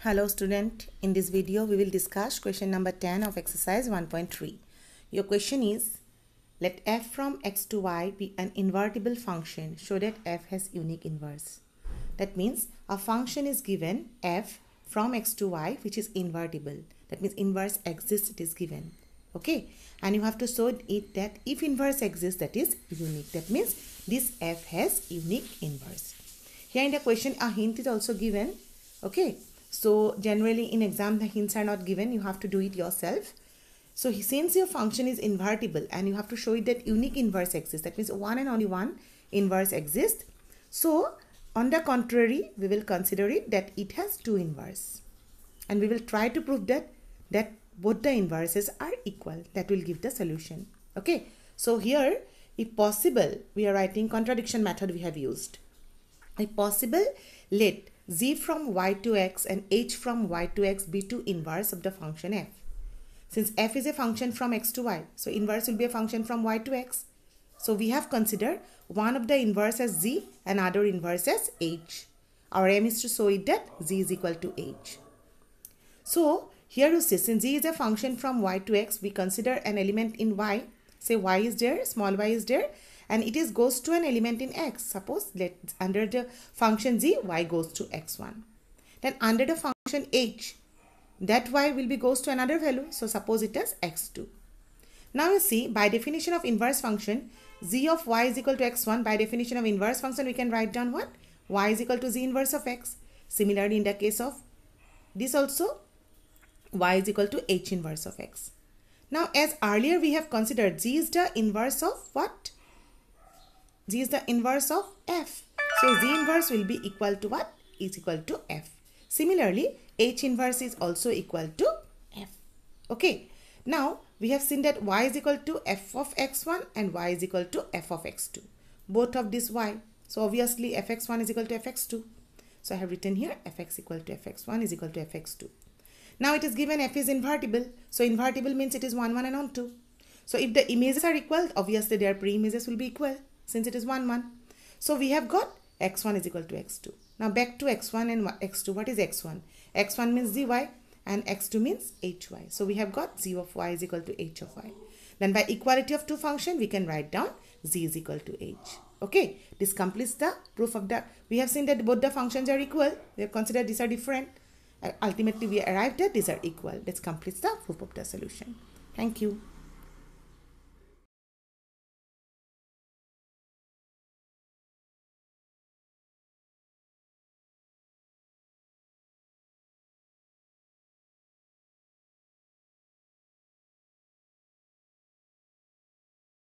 Hello student, in this video we will discuss question number 10 of exercise 1.3. Your question is, let f from x to y be an invertible function, show that f has unique inverse. That means a function is given f from x to y which is invertible. That means inverse exists, it is given. Okay, and you have to show it that if inverse exists, that is unique. That means this f has unique inverse. Here in the question a hint is also given. Okay, so generally in exam the hints are not given, you have to do it yourself. So since your function is invertible and you have to show it that unique inverse exists, that means one and only one inverse exists. So on the contrary, we will consider it that it has two inverse, and we will try to prove that both the inverses are equal. That will give the solution. Okay, so here if possible we are writing contradiction method we have used. If possible, let z from y to x and h from y to x be two inverse of the function f. Since f is a function from x to y, so inverse will be a function from y to x. So we have considered one of the inverse as z and other inverse as h. Our aim is to show it that z is equal to h. So here you see, since z is a function from y to x, we consider an element in y. Say y is there, small y is there, and it goes to an element in x. Suppose under the function z, y goes to x1. Then under the function h, that y will be goes to another value. So suppose it is x2. Now you see, by definition of inverse function, z of y is equal to x1. By definition of inverse function, we can write down what? Y is equal to z inverse of x. Similarly, in the case of this also, y is equal to h inverse of x. Now, as earlier we have considered, z is the inverse of what? Z is the inverse of f. So, z inverse will be equal to what? Is equal to f. Similarly, h inverse is also equal to f. Okay. Now, we have seen that y is equal to f of x1 and y is equal to f of x2. Both of this y. So, obviously, fx1 is equal to fx2. So, I have written here fx equal to fx1 is equal to fx2. Now, it is given f is invertible. So, invertible means it is 1, 1 and on 2. So, if the images are equal, obviously their pre-images will be equal since it is 1, 1. So, we have got x1 is equal to x2. Now, back to x1 and x2. What is x1? x1 means zy and x2 means hy. So, we have got z of y is equal to h of y. Then, by equality of two functions, we can write down z is equal to h. Okay, this completes the proof of that. We have seen that both the functions are equal. We have considered these are different. Ultimately, we arrived at these are equal. This completes the proof of the solution. Thank you.